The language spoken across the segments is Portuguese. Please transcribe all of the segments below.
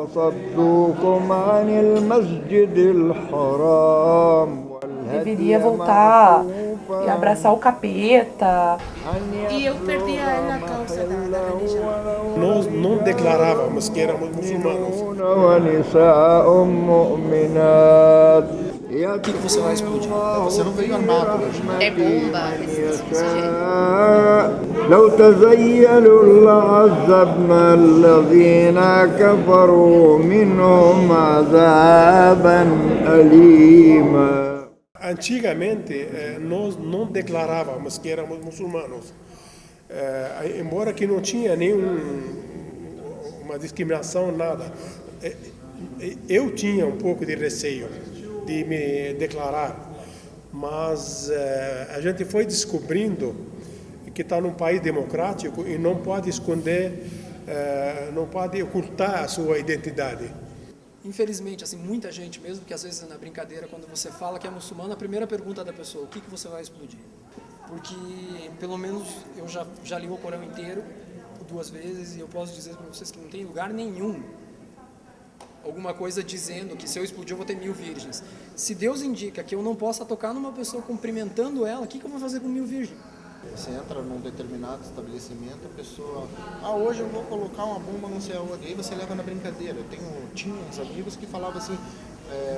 وصدوكم عن المسجد الحرام Deveria والهدي voltar e abraçar o capeta. أن E eu perdi يبلغ a calça da محله religião. Nós não declarávamos que éramos muçulmanos. ونساء مؤمنات O que você vai يتقي explodir? الله Você não veio في armado hoje, né? Mulher رحمته bomba, من coisas desse jeito. يشاء لو تزيلوا لعذبنا الذين كفروا منهم عذابا أليما. Antigamente, nós não declarávamos que éramos muçulmanos. Embora que não tinha uma discriminação, nada. Eu tinha um pouco de receio de me declarar, mas a gente foi descobrindo que está num país democrático e não pode esconder, não pode ocultar a sua identidade. Infelizmente, assim, muita gente, mesmo que às vezes na brincadeira, quando você fala que é muçulmano, a primeira pergunta da pessoa, o que você vai explodir? Porque, pelo menos, eu já li o Corão inteiro 2 vezes e eu posso dizer para vocês que não tem lugar nenhum alguma coisa dizendo que se eu explodir eu vou ter 1000 virgens. Se Deus indica que eu não possa tocar numa pessoa cumprimentando ela, o que eu vou fazer com 1000 virgens? Você entra num determinado estabelecimento, a pessoa, hoje eu vou colocar uma bomba não sei aonde, aí você leva na brincadeira. Tinha uns amigos que falavam assim,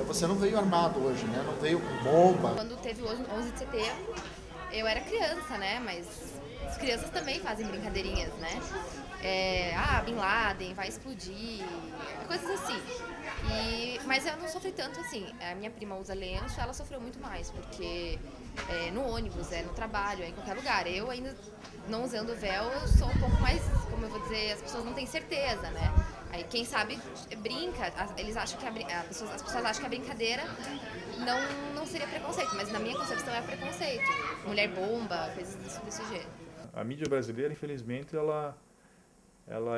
você não veio armado hoje, né? Não veio com bomba. Quando teve o 11 de setembro, eu era criança, né? Mas as crianças também fazem brincadeirinhas, né? Bin Laden, vai explodir, coisas assim. Mas eu não sofri tanto assim. A minha prima usa lenço, ela sofreu muito mais, porque no ônibus, no trabalho, em qualquer lugar. Eu ainda não usando véu, eu sou um pouco mais, como eu vou dizer, as pessoas não têm certeza, né? Aí quem sabe brinca, eles acham que as pessoas acham que a brincadeira não seria preconceito, mas na minha concepção é preconceito. Mulher bomba, coisas desse jeito. A mídia brasileira, infelizmente, ela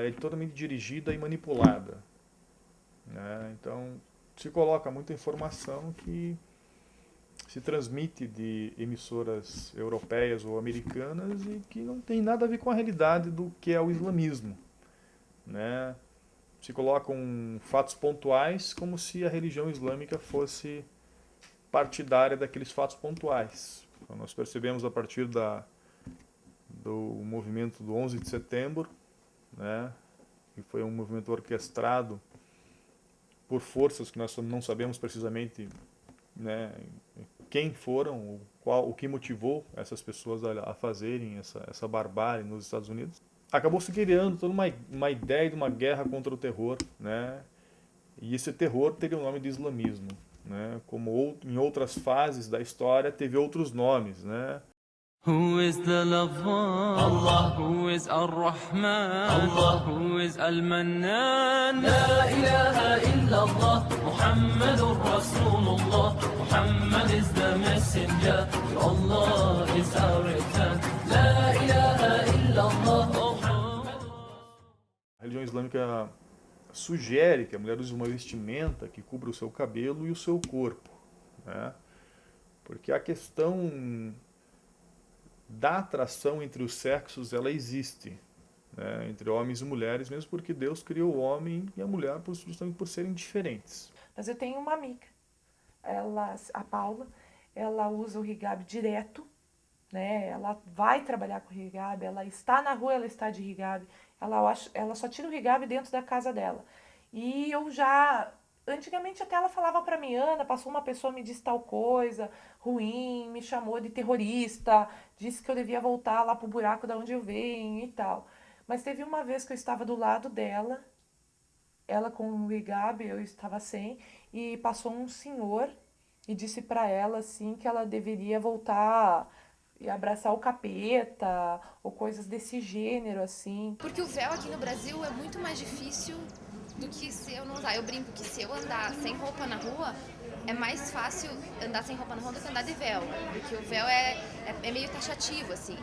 é totalmente dirigida e manipulada, né? Então, se coloca muita informação que se transmite de emissoras europeias ou americanas e que não tem nada a ver com a realidade do que é o islamismo, né? Se colocam fatos pontuais como se a religião islâmica fosse partidária daqueles fatos pontuais. Então, nós percebemos a partir do movimento do 11 de setembro, né, que foi um movimento orquestrado por forças que nós não sabemos precisamente, né, quem foram, o que motivou essas pessoas a fazerem essa barbárie nos Estados Unidos. Acabou se criando toda uma ideia de uma guerra contra o terror, né, e esse terror teria o nome de islamismo, né, como em outras fases da história teve outros nomes, né. Who is the lover? Allah. Who is Ar-Rahman? Allah. Who is Al-Mannan? La ilaha illallah. Muhammadur Rasulullah. Muhammad is the messenger. Allah is our return. La ilaha illallah. A religião islâmica sugere que a mulher use uma vestimenta que cubra o seu cabelo e o seu corpo, né? Porque a questão da atração entre os sexos, ela existe, né, entre homens e mulheres, mesmo porque Deus criou o homem e a mulher justamente por serem diferentes. Mas eu tenho uma amiga, a Paula, ela usa o hijab direto, né? Ela vai trabalhar com o hijab, ela está na rua, ela está de hijab, ela só tira o hijab dentro da casa dela. E antigamente até ela falava pra mim, Ana, passou uma pessoa, me disse tal coisa ruim, me chamou de terrorista, disse que eu devia voltar lá pro buraco da onde eu venho e tal. Mas teve uma vez que eu estava do lado dela, ela com o hijab, eu estava sem, e passou um senhor e disse pra ela assim que ela deveria voltar e abraçar o capeta ou coisas desse gênero assim. Porque o véu aqui no Brasil é muito mais difícil do que se eu não usar. Eu brinco que se eu andar sem roupa na rua, é mais fácil andar sem roupa na rua do que andar de véu. Porque o véu é meio taxativo, assim.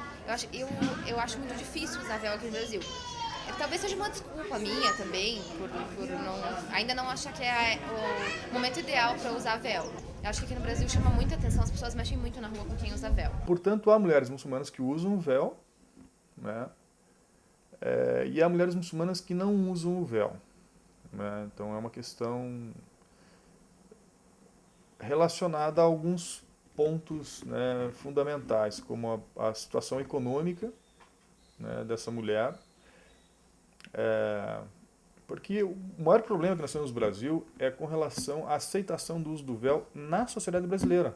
Eu acho muito difícil usar véu aqui no Brasil. Talvez seja uma desculpa minha também, por ainda não achar que é o momento ideal para usar véu. Eu acho que aqui no Brasil chama muita atenção, as pessoas mexem muito na rua com quem usa véu. Portanto, há mulheres muçulmanas que usam o véu, né, e há mulheres muçulmanas que não usam o véu, né? Então é uma questão relacionada a alguns pontos, né, fundamentais, como a situação econômica, né, dessa mulher. Porque o maior problema que nós temos no Brasil é com relação à aceitação do uso do véu na sociedade brasileira.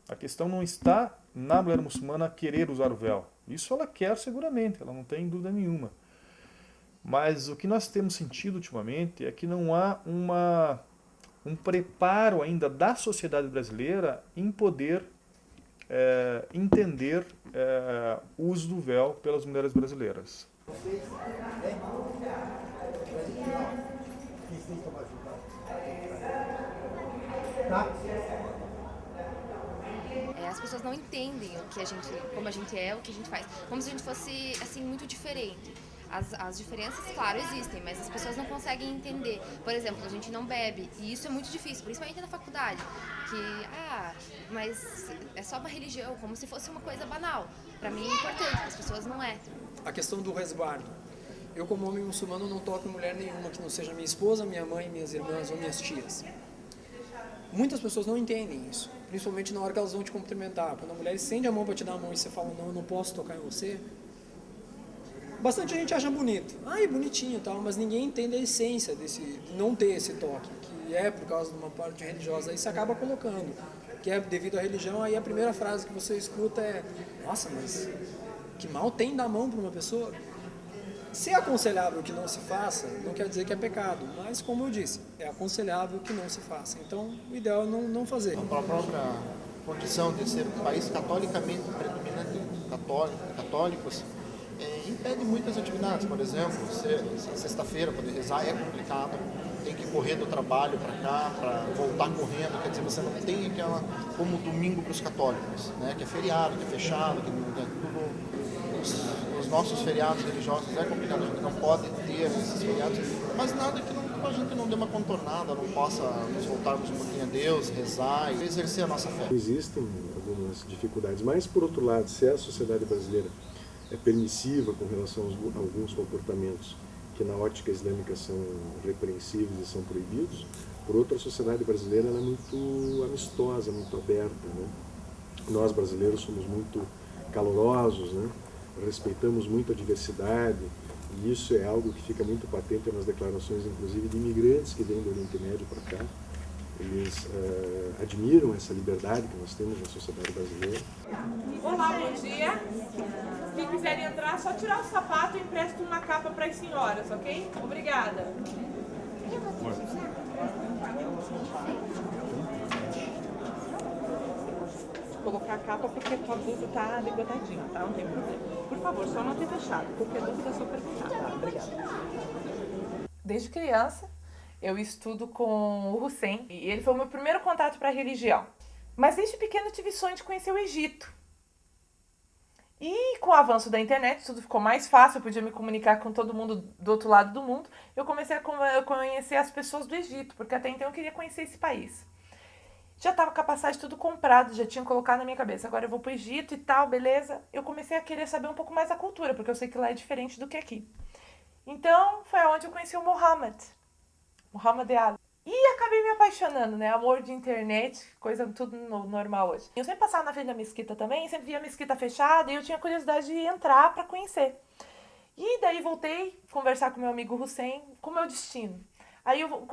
A questão não está na mulher muçulmana querer usar o véu. Isso ela quer seguramente, ela não tem dúvida nenhuma. Mas o que nós temos sentido ultimamente é que não há um preparo ainda da sociedade brasileira em poder entender o uso do véu pelas mulheres brasileiras. As pessoas não entendem o que a gente, como a gente é, o que a gente faz. Como se a gente fosse, assim, muito diferente. As diferenças, claro, existem, mas as pessoas não conseguem entender. Por exemplo, a gente não bebe, e isso é muito difícil, principalmente na faculdade. Mas é só uma religião, como se fosse uma coisa banal. Pra mim é importante, para as pessoas não é. A questão do resguardo. Eu, como homem muçulmano, não toco em mulher nenhuma que não seja minha esposa, minha mãe, minhas irmãs ou minhas tias. Muitas pessoas não entendem isso, principalmente na hora que elas vão te cumprimentar. Quando a mulher estende a mão para te dar a mão e você fala, não, eu não posso tocar em você, bastante gente acha bonito. Ai, bonitinho e tal, mas ninguém entende a essência de não ter esse toque, que é por causa de uma parte religiosa. Aí você acaba colocando, que é devido à religião, aí a primeira frase que você escuta é, nossa, mas que mal tem dar mão para uma pessoa? Se é aconselhável que não se faça, não quer dizer que é pecado, mas como eu disse, é aconselhável que não se faça. Então, o ideal é não fazer. A própria condição de ser um país catolicamente predominante católicos impede muitas atividades. Por exemplo, sexta-feira poder rezar é complicado, tem que correr do trabalho para cá, para voltar correndo, quer dizer, você não tem aquela como domingo para os católicos, né? Que é feriado, que é fechado, que é tudo. Os nossos feriados religiosos é complicado, a gente não pode ter esses feriados, mas nada que a gente não dê uma contornada, não possa nos voltarmos um pouquinho a Deus, rezar e exercer a nossa fé. Existem algumas dificuldades, mas por outro lado, se a sociedade brasileira é permissiva com relação a alguns comportamentos que na ótica islâmica são repreensíveis e são proibidos, por outra, a sociedade brasileira ela é muito amistosa, muito aberta, né? Nós brasileiros somos muito calorosos, né? Respeitamos muito a diversidade, e isso é algo que fica muito patente nas declarações, inclusive, de imigrantes que vêm do Oriente Médio para cá. Eles admiram essa liberdade que nós temos na sociedade brasileira. Olá, bom dia. Quem quiser entrar, é só tirar o sapato e empresto uma capa para as senhoras, ok? Obrigada. Colocar a capa porque a tua blusa tá degodadinha, tá? Não tem problema. Por favor, só não ter fechado. Qualquer dúvida é só perguntar, tá? Obrigada. Desde criança, eu estudo com o Hussein e ele foi o meu primeiro contato para a religião. Mas desde pequeno eu tive sonho de conhecer o Egito. E com o avanço da internet, tudo ficou mais fácil, eu podia me comunicar com todo mundo do outro lado do mundo. Eu comecei a conhecer as pessoas do Egito, porque até então eu queria conhecer esse país. Já estava com a passagem tudo comprado, já tinha colocado na minha cabeça, agora eu vou pro Egito e tal, beleza. Eu comecei a querer saber um pouco mais da cultura, porque eu sei que lá é diferente do que aqui. Então, foi onde eu conheci o Muhammad Ali. E acabei me apaixonando, né? Amor de internet, coisa tudo normal hoje. Eu sempre passava na frente da mesquita também, sempre via a mesquita fechada e eu tinha curiosidade de entrar para conhecer. E daí voltei a conversar com meu amigo Hussein, com o meu destino. Aí eu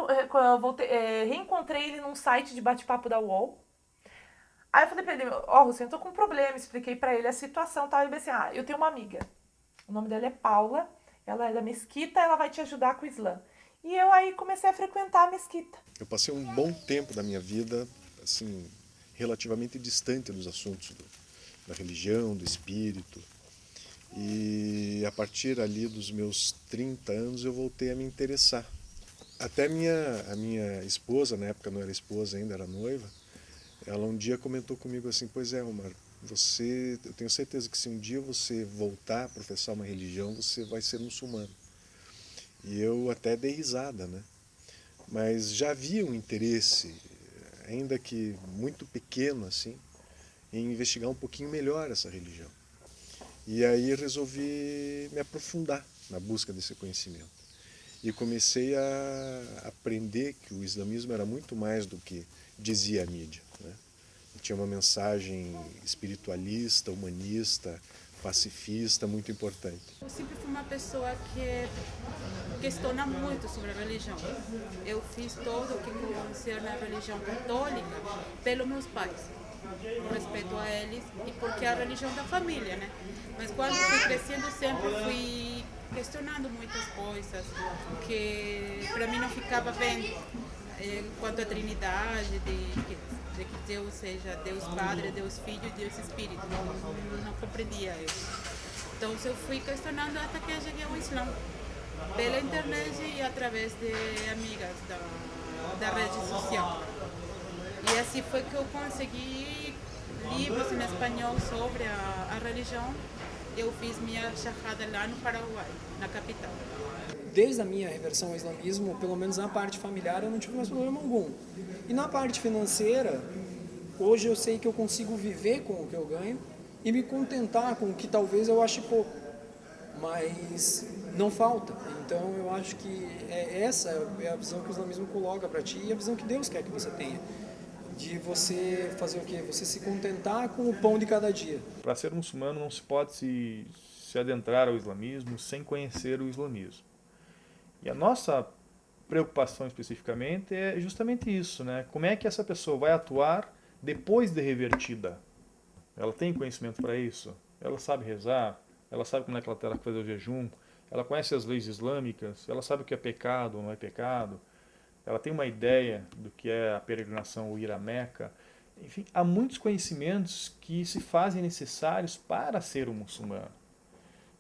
reencontrei ele num site de bate-papo da UOL. Aí eu falei pra ele, Hussein, eu tô com um problema. Expliquei pra ele a situação, tal. Ele disse assim, eu tenho uma amiga. O nome dela é Paula, ela é da mesquita, ela vai te ajudar com o Islã. E eu aí comecei a frequentar a mesquita. Eu passei um bom tempo da minha vida, assim, relativamente distante dos assuntos da religião, do espírito. E a partir ali dos meus 30 anos eu voltei a me interessar. Até a minha esposa, na época não era esposa ainda, era noiva, ela um dia comentou comigo assim, pois é, Omar, eu tenho certeza que se um dia você voltar a professar uma religião, você vai ser muçulmano. E eu até dei risada, né? Mas já havia um interesse, ainda que muito pequeno assim, em investigar um pouquinho melhor essa religião. E aí resolvi me aprofundar na busca desse conhecimento. e comecei a aprender que o islamismo era muito mais do que dizia a mídia, né? Tinha uma mensagem espiritualista, humanista, pacifista muito importante. Eu sempre fui uma pessoa que questiona muito sobre a religião. Eu fiz todo o que concerne a religião católica pelos meus pais, com respeito a eles e porque é a religião da família, né? Mas quando fui crescendo sempre fui questionando muitas coisas que para mim não ficava bem, quanto à Trindade, de que Deus seja Deus Padre, Deus Filho e Deus Espírito. Não compreendia isso. Então eu fui questionando até que cheguei ao Islã, pela internet e através de amigas da rede social. E assim foi que eu consegui livros em espanhol sobre a religião. Eu fiz minha shahada lá no Paraguai, na capital. Desde a minha reversão ao islamismo, pelo menos na parte familiar, eu não tive mais problema algum. E na parte financeira, hoje eu sei que eu consigo viver com o que eu ganho e me contentar com o que talvez eu ache pouco, mas não falta. Então eu acho que essa é a visão que o islamismo coloca para ti e a visão que Deus quer que você tenha. De você fazer o quê? Você se contentar com o pão de cada dia. Para ser muçulmano não se pode se adentrar ao islamismo sem conhecer o islamismo. E a nossa preocupação especificamente é justamente isso, né? Como é que essa pessoa vai atuar depois de revertida? Ela tem conhecimento para isso? Ela sabe rezar? Ela sabe como é que ela terá que fazer o jejum? Ela conhece as leis islâmicas? Ela sabe o que é pecado ou não é pecado? Ela tem uma ideia do que é a peregrinação ou ir a Meca? Enfim, há muitos conhecimentos que se fazem necessários para ser um muçulmano.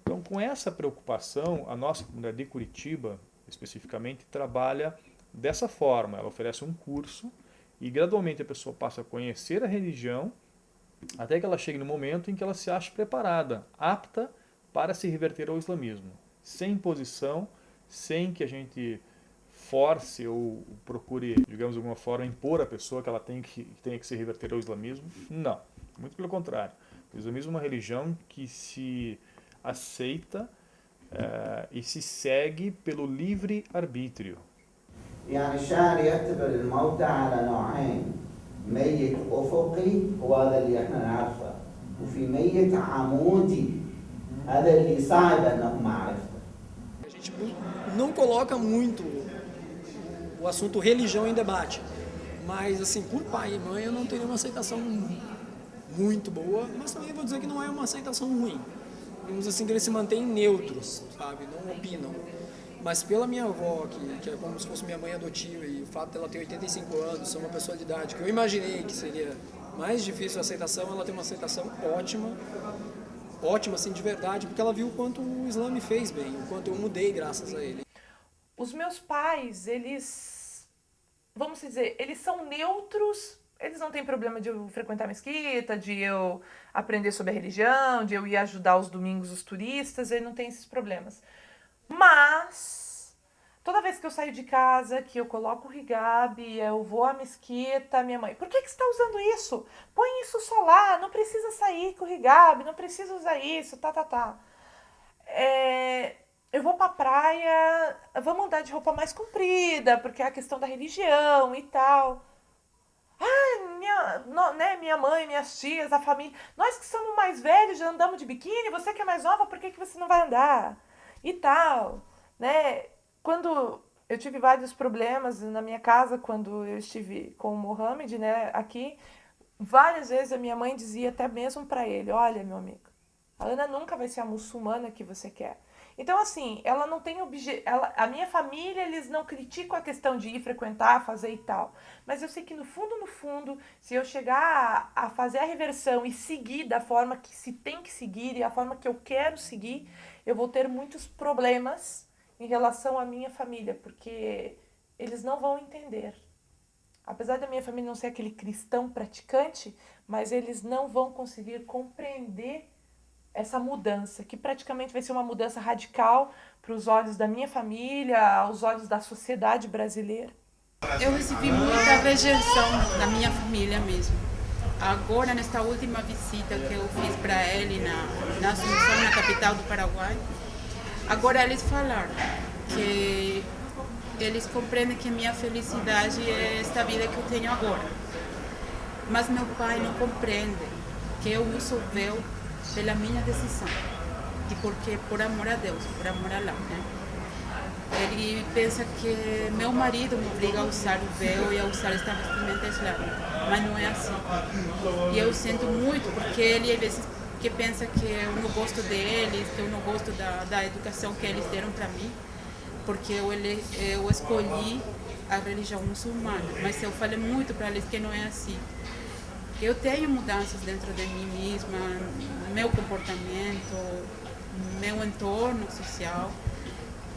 Então, com essa preocupação, a nossa comunidade de Curitiba, especificamente, trabalha dessa forma. Ela oferece um curso e gradualmente a pessoa passa a conhecer a religião até que ela chegue no momento em que ela se ache preparada, apta para se reverter ao islamismo. Sem imposição, sem que a gente force ou procure, digamos de alguma forma, impor à pessoa que ela tenha que se reverter ao islamismo. Não, muito pelo contrário. O islamismo é uma religião que se aceita e se segue pelo livre arbítrio. يعني الشاعر يعتبر الموت على نوعين، ميت أفقي وهذا اللي احنا نعرفه، وفي ميت عمودي هذا اللي صعب أنه معرفته. A gente não coloca muito o assunto religião em debate, mas assim, por pai e mãe eu não teria uma aceitação muito boa, mas também vou dizer que não é uma aceitação ruim. Digamos assim, que eles se mantêm neutros, sabe? Não opinam. Mas pela minha avó, que é como se fosse minha mãe adotiva, e o fato dela ter 85 anos, ser uma pessoa de idade, que eu imaginei que seria mais difícil a aceitação, ela tem uma aceitação ótima, assim, de verdade, porque ela viu o quanto o Islã me fez bem, o quanto eu mudei graças a ele. Os meus pais, eles, vamos dizer, eles são neutros. Eles não têm problema de eu frequentar a mesquita, de eu aprender sobre a religião, de eu ir ajudar aos domingos os turistas, ele não tem esses problemas. Mas, toda vez que eu saio de casa, que eu coloco o hijab, eu vou à mesquita, minha mãe, por que você está usando isso? Põe isso só lá, não precisa sair com o hijab, não precisa usar isso, eu vou pra praia, vamos andar de roupa mais comprida, porque é a questão da religião e tal. Minha mãe, minhas tias, a família, nós que somos mais velhos já andamos de biquíni, você que é mais nova, por que você não vai andar? E tal, né? Quando eu tive vários problemas na minha casa, quando eu estive com o Mohamed, né, aqui, várias vezes a minha mãe dizia até mesmo para ele, olha, meu amigo, a Ana nunca vai ser a muçulmana que você quer. Então, assim, ela não tem a minha família, eles não criticam a questão de ir frequentar, fazer e tal. Mas eu sei que no fundo, se eu chegar a fazer a reversão e seguir da forma que se tem que seguir e a forma que eu quero seguir, eu vou ter muitos problemas em relação à minha família, porque eles não vão entender. Apesar da minha família não ser aquele cristão praticante, mas eles não vão conseguir compreender essa mudança, que praticamente vai ser uma mudança radical para os olhos da minha família, aos olhos da sociedade brasileira. Eu recebi muita rejeição da minha família mesmo. Agora, nesta última visita que eu fiz para ele na Assunção, na capital do Paraguai, agora eles falaram que eles compreendem que minha felicidade é esta vida que eu tenho agora. Mas meu pai não compreende que eu uso o véu pela minha decisão. E porque por amor a Deus, por amor a Allah, né? Ele pensa que meu marido me obriga a usar o véu e a usar esta vestimenta islâmica, mas não é assim. E eu sinto muito porque ele às vezes que pensa que eu não gosto deles, que eu não gosto da educação que eles deram para mim, porque eu escolhi a religião muçulmana, mas eu falei muito para eles que não é assim. Eu tenho mudanças dentro de mim mesma, meu comportamento, meu entorno social,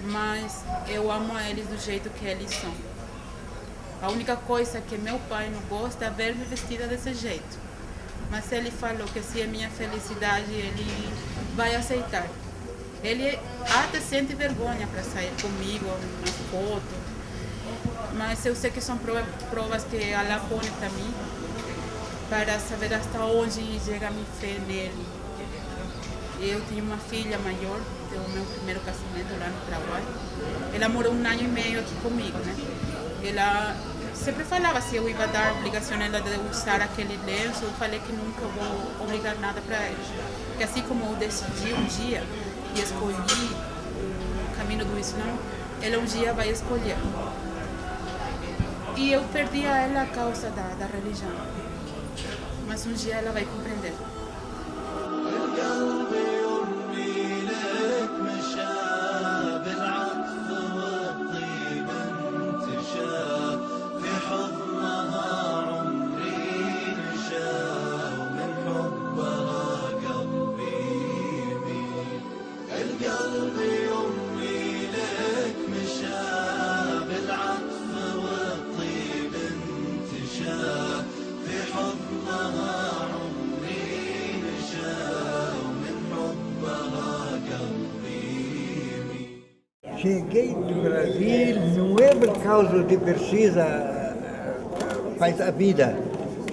mas eu amo a eles do jeito que eles são. A única coisa que meu pai não gosta é ver-me vestida desse jeito. Mas ele falou que se é minha felicidade, ele vai aceitar. Ele até sente vergonha para sair comigo na foto, mas eu sei que são provas que Allah põe para mim, para saber até onde chega a minha fé nele. Eu tenho uma filha maior, do meu primeiro casamento lá no Paraguai. Ela morou 1 ano e meio aqui comigo, né? Ela sempre falava se eu ia dar a obrigação ela de usar aquele lenço, eu falei que nunca vou obrigar nada para ela. Porque assim como eu decidi um dia e escolhi o caminho do Islã, ela um dia vai escolher. E eu perdi a ela a causa da religião. Mas um dia ela vai compreender. Cheguei do Brasil não é por causa de precisa faz a vida.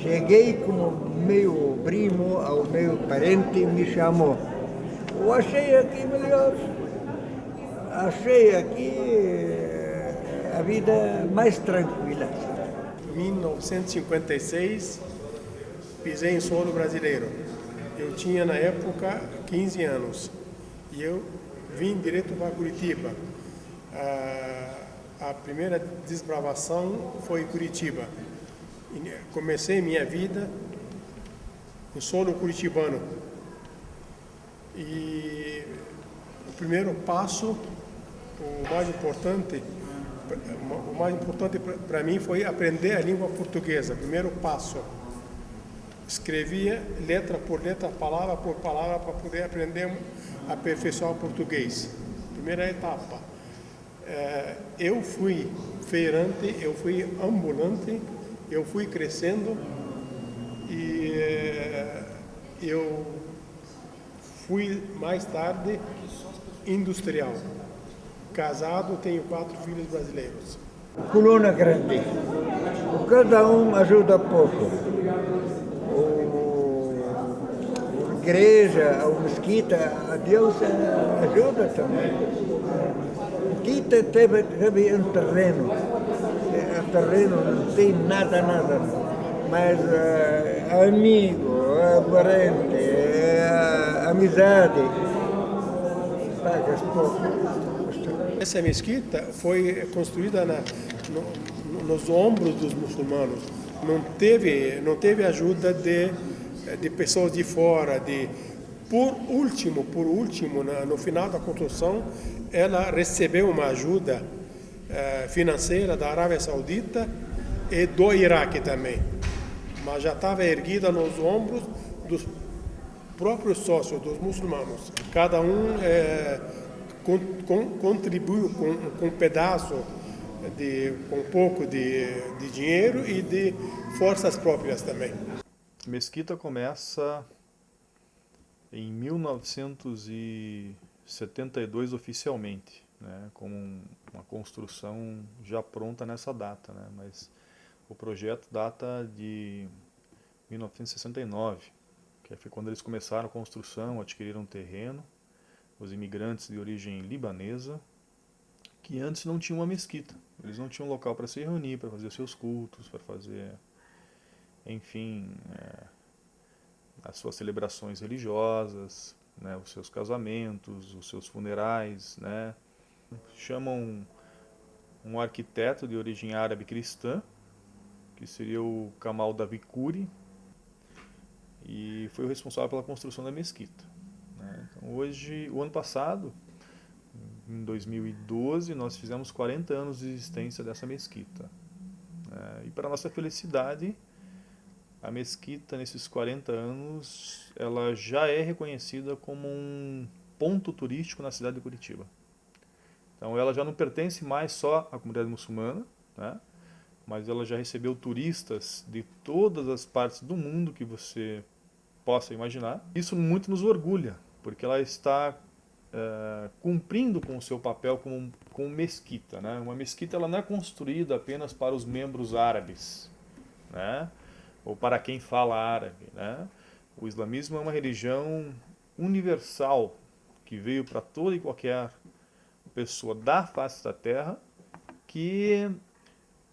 Cheguei como meu primo ou meu parente me chamou. Eu achei aqui melhor. Achei aqui a vida mais tranquila. Em 1956, pisei em solo brasileiro. Eu tinha na época 15 anos e eu vim direto para Curitiba. A primeira desbravação foi em Curitiba. Comecei minha vida no solo curitibano. E o primeiro passo, o mais importante para mim foi aprender a língua portuguesa. Primeiro passo. Escrevia letra por letra, palavra por palavra, para poder aprender a aperfeiçoar o português. Primeira etapa. Eu fui feirante, eu fui ambulante, eu fui crescendo e eu fui mais tarde industrial. Casado, tenho 4 filhos brasileiros. Coluna grande. Cada um ajuda pouco. A igreja, a mesquita, a Deus ajuda também. Mesquita teve um terreno. O terreno não tem nada. Mas amigo, parente, amizade, pagas pouco. Essa mesquita foi construída nos ombros dos muçulmanos. Não teve ajuda de pessoas de fora. Por último, no final da construção, ela recebeu uma ajuda financeira da Arábia Saudita e do Iraque também. Mas já estava erguida nos ombros dos próprios sócios, dos muçulmanos. Cada um contribuiu com um pedaço, com um pouco de dinheiro e de forças próprias também. Mesquita começa em 1972 oficialmente, né, com uma construção já pronta nessa data, né, mas o projeto data de 1969, que foi quando eles começaram a construção, adquiriram terreno, os imigrantes de origem libanesa, que antes não tinham uma mesquita. Eles não tinham um local para se reunir, para fazer seus cultos, para fazer, enfim, as suas celebrações religiosas, né, os seus casamentos, os seus funerais, né. Chamam um arquiteto de origem árabe cristã, que seria o Kamal Davikuri, e foi o responsável pela construção da mesquita, né. Então, hoje, o ano passado, em 2012, nós fizemos 40 anos de existência dessa mesquita. E para nossa felicidade, a mesquita, nesses 40 anos, ela já é reconhecida como um ponto turístico na cidade de Curitiba. Então ela já não pertence mais só à comunidade muçulmana, né? Mas ela já recebeu turistas de todas as partes do mundo que você possa imaginar. Isso muito nos orgulha, porque ela está cumprindo com o seu papel como mesquita, né? Uma mesquita ela não é construída apenas para os membros árabes, né? Ou para quem fala árabe, né? O islamismo é uma religião universal que veio para toda e qualquer pessoa da face da terra que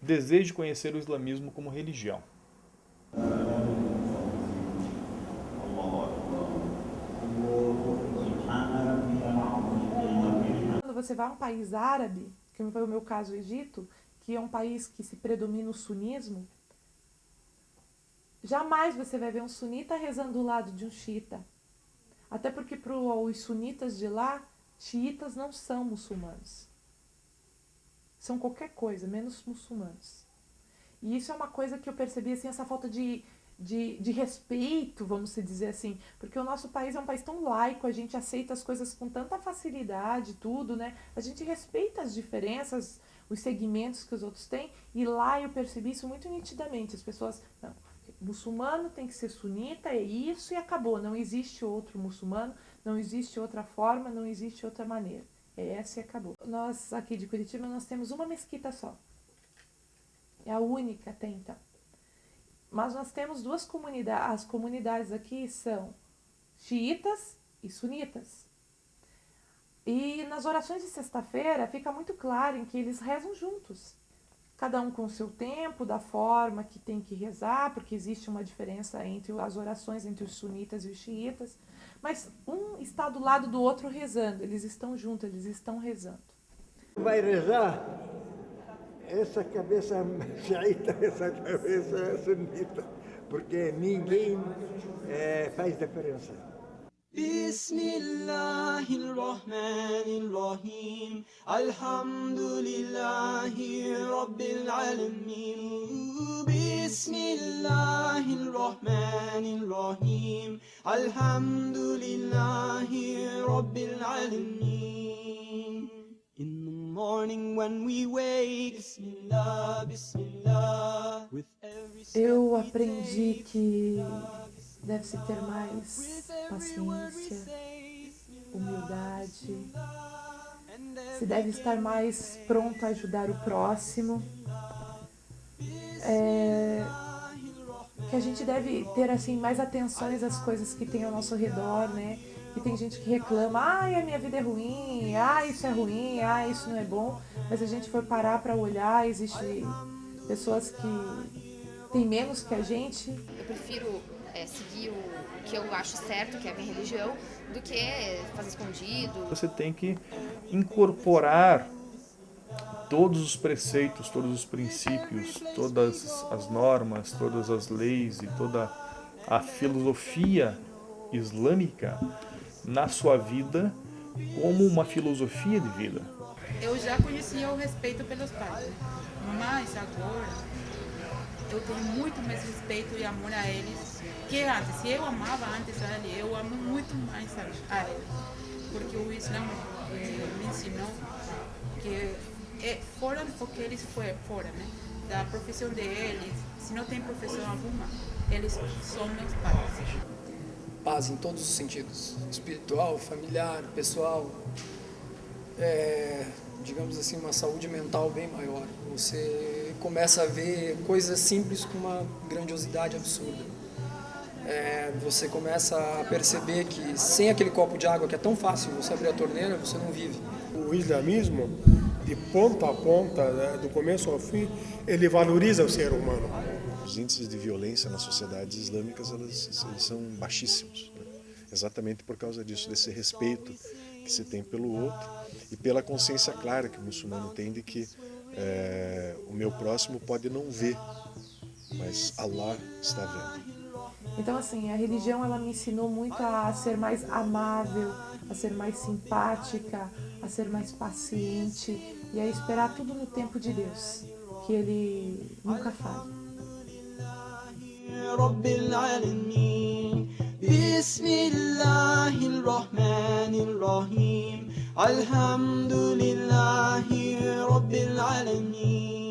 deseje conhecer o islamismo como religião. Quando você vai a um país árabe, que foi o meu caso o Egito, que é um país que se predomina o sunismo, jamais você vai ver um sunita rezando do lado de um xiita. Até porque para os sunitas de lá, xiitas não são muçulmanos. São qualquer coisa, menos muçulmanos. E isso é uma coisa que eu percebi, assim, essa falta de respeito, vamos dizer assim. Porque o nosso país é um país tão laico, a gente aceita as coisas com tanta facilidade, tudo, né? A gente respeita as diferenças, os segmentos que os outros têm. E lá eu percebi isso muito nitidamente. As pessoas... Não, muçulmano tem que ser sunita, é isso e acabou. Não existe outro muçulmano, não existe outra forma, não existe outra maneira. É essa e acabou. Nós aqui de Curitiba, nós temos uma mesquita só. É a única até então. Mas nós temos duas comunidades. As comunidades aqui são xiitas e sunitas. E nas orações de sexta-feira fica muito claro em que eles rezam juntos. Cada um com o seu tempo, da forma que tem que rezar, porque existe uma diferença entre as orações entre os sunitas e os xiitas. Mas um está do lado do outro rezando, eles estão juntos, eles estão rezando. Vai rezar, essa cabeça xiita, essa cabeça sunita, porque ninguém faz diferença. Bismillahirrahmanirrahim. Alhamdulillahi Rabbil Alamin. Bismillahirrahmanirrahim. Alhamdulillahi Rabbil Alamin. In the morning when we wake, Bismillah, Bismillah. Eu aprendi que deve-se ter mais paciência, humildade, se deve estar mais pronto a ajudar o próximo, que a gente deve ter assim mais atenções às coisas que tem ao nosso redor, né? Que tem gente que reclama, a minha vida é ruim, isso é ruim, isso não é bom, mas se a gente for parar para olhar, existem pessoas que têm menos que a gente. Eu prefiro seguir o que eu acho certo, que é a minha religião, do que fazer escondido. Você tem que incorporar todos os preceitos, todos os princípios, todas as normas, todas as leis e toda a filosofia islâmica na sua vida como uma filosofia de vida. Eu já conhecia o respeito pelos pais, mas agora eu tenho muito mais respeito e amor a eles que antes. Se eu amava antes a ele, eu amo muito mais a ele. Porque o Islã me ensinou que fora do que eles foram, né? Da profissão deles, se não tem profissão alguma, eles são meus pais. Paz em todos os sentidos, espiritual, familiar, pessoal, digamos assim, uma saúde mental bem maior. Você começa a ver coisas simples com uma grandiosidade absurda. Você começa a perceber que sem aquele copo de água que é tão fácil você abrir a torneira, você não vive. O islamismo de ponta a ponta, né, do começo ao fim, ele valoriza o ser humano. Os índices de violência nas sociedades islâmicas eles são baixíssimos, né? Exatamente por causa disso, desse respeito que se tem pelo outro e pela consciência clara que o muçulmano tem de que o meu próximo pode não ver, mas Allah está vendo. Então, assim, a religião ela me ensinou muito a ser mais amável, a ser mais simpática, a ser mais paciente e a esperar tudo no tempo de Deus, que Ele nunca falha. Alhamdulillahi Rabbil Alamin.